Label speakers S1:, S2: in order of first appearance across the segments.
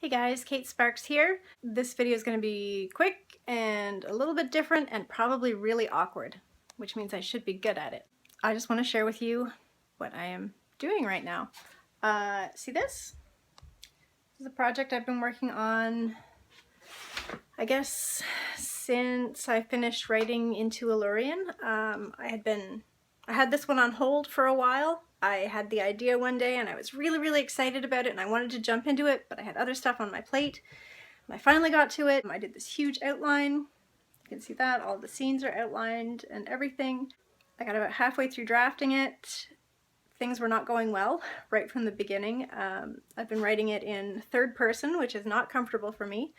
S1: Hey guys, Kate Sparks here. This video is going to be quick and a little bit different and probably really awkward, which means I should be good at it. I just want to share with you what I am doing right now. See this? This is a project I've been working on, I guess, since I finished writing Into Allurian. I had this one on hold for a while. I had the idea one day and I was really excited about it and I wanted to jump into it, but I had other stuff on my plate. And I finally got to it. I did this huge outline. You can see that. All the scenes are outlined and everything. I got about halfway through drafting it. Things were not going well right from the beginning. I've been writing it in third person, which is not comfortable for me.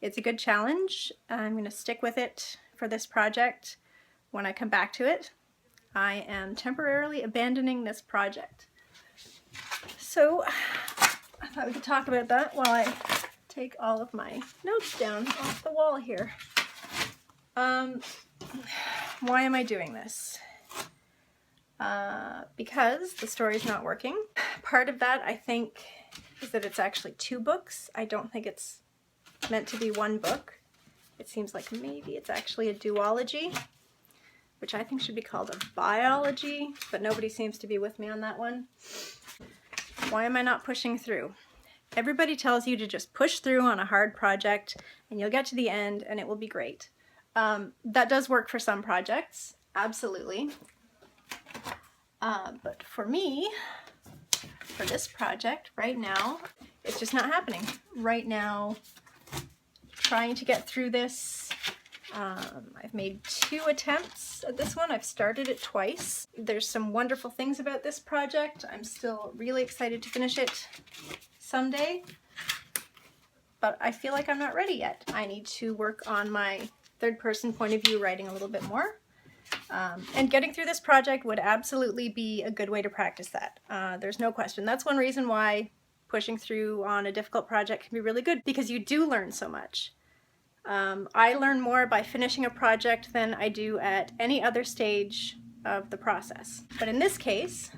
S1: It's a good challenge. I'm going to stick with it for this project when I come back to it. I am temporarily abandoning this project. So I thought we could talk about that while I take all of my notes down off the wall here. Why am I doing this? Because the story's not working. Part of that, I think, is that it's actually two books. I don't think it's meant to be one book. It seems like maybe it's actually a duology, which I think should be called a biology, but nobody seems to be with me on that one. Why am I not pushing through? Everybody tells you to just push through on a hard project and you'll get to the end and it will be great. That does work for some projects, absolutely. But for me, for this project right now, it's just not happening. Right now, trying to get through this, I've made 2 attempts at this one. I've started it twice. There's some wonderful things about this project. I'm still really excited to finish it someday, but I feel like I'm not ready yet. I need to work on my third person point of view writing a little bit more. And getting through this project would absolutely be a good way to practice that. There's no question. That's one reason why pushing through on a difficult project can be really good, because you do learn so much. I learn more by finishing a project than I do at any other stage of the process. But in this case,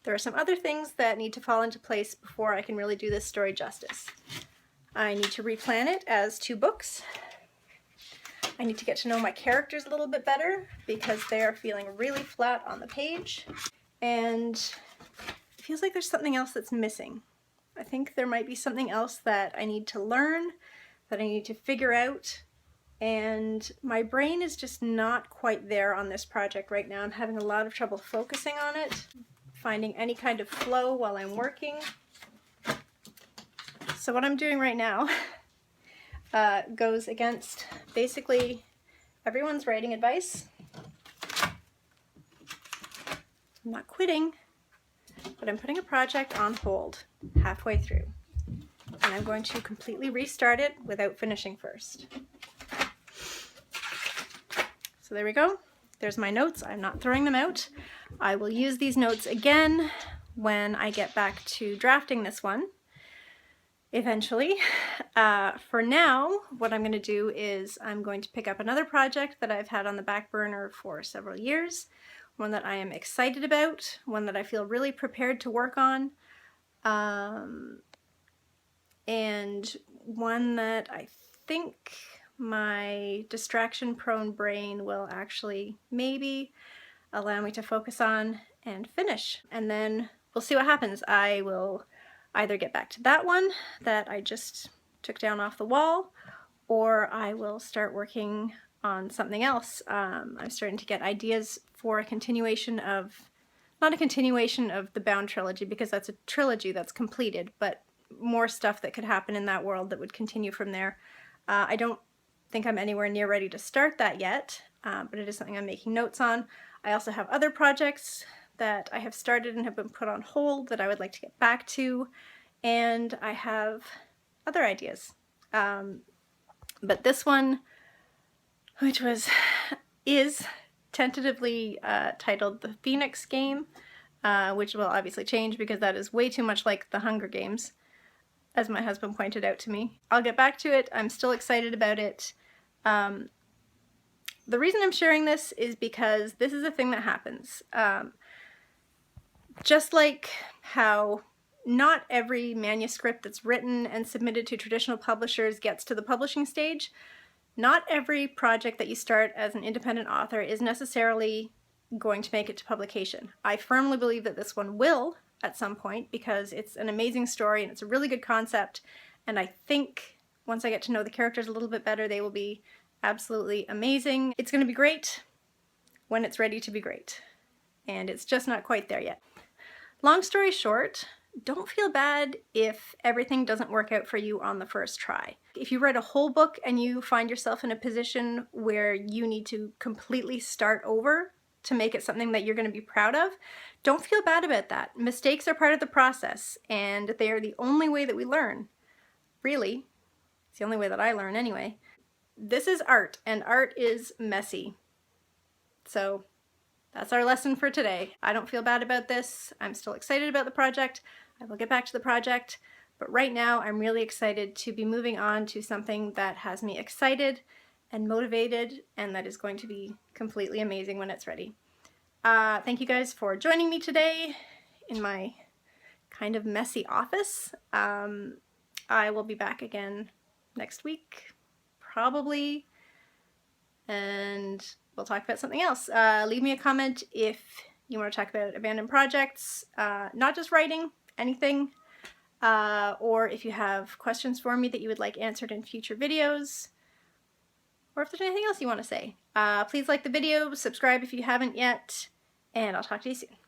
S1: there are some other things that need to fall into place before I can really do this story justice. I need to replan it as 2 books. I need to get to know my characters a little bit better because they are feeling really flat on the page. And it feels like there's something else that's missing. I think there might be something else that I need to learn, that I need to figure out, and my brain is just not quite there on this project right now. I'm having a lot of trouble focusing on it, finding any kind of flow while I'm working. So what I'm doing right now goes against basically everyone's writing advice. I'm not quitting, but I'm putting a project on hold halfway through. And I'm going to completely restart it without finishing first. So there we go. There's my notes. I'm not throwing them out. I will use these notes again when I get back to drafting this one, eventually. For now, what I'm going to do is I'm going to pick up another project that I've had on the back burner for several years, one that I am excited about, one that I feel really prepared to work on. And one that I think my distraction-prone brain will actually maybe allow me to focus on and finish. And then we'll see what happens. I will either get back to that one that I just took down off the wall, or I will start working on something else. I'm starting to get ideas for a continuation of, not a continuation of the Bound trilogy, because that's a trilogy that's completed, but more stuff that could happen in that world that would continue from there. I don't think I'm anywhere near ready to start that yet, but it is something I'm making notes on. I also have other projects that I have started and have been put on hold that I would like to get back to, and I have other ideas. But this one, which is tentatively titled The Phoenix Game, which will obviously change because that is way too much like The Hunger Games, as my husband pointed out to me. I'll get back to it. I'm still excited about it. The reason I'm sharing this is because this is a thing that happens. Just like how not every manuscript that's written and submitted to traditional publishers gets to the publishing stage. Not every project that you start as an independent author is necessarily going to make it to publication. I firmly believe that this one will at some point because it's an amazing story and it's a really good concept, and I think once I get to know the characters a little bit better, they will be absolutely amazing. It's going to be great when it's ready to be great, and it's just not quite there yet. Long story short, don't feel bad if everything doesn't work out for you on the first try. If you write a whole book and you find yourself in a position where you need to completely start over to make it something that you're going to be proud of, don't feel bad about that. Mistakes are part of the process, and they are the only way that we learn. Really, it's the only way that I learn anyway. This is art, and art is messy. So that's our lesson for today. I don't feel bad about this. I'm still excited about the project. I will get back to the project, but right now I'm really excited to be moving on to something that has me excited and motivated, and that is going to be completely amazing when it's ready. Thank you guys for joining me today in my kind of messy office. I will be back again next week, probably, and we'll talk about something else. Leave me a comment if you want to talk about abandoned projects, not just writing, anything, or if you have questions for me that you would like answered in future videos, or if there's anything else you want to say. Please like the video, subscribe if you haven't yet, and I'll talk to you soon.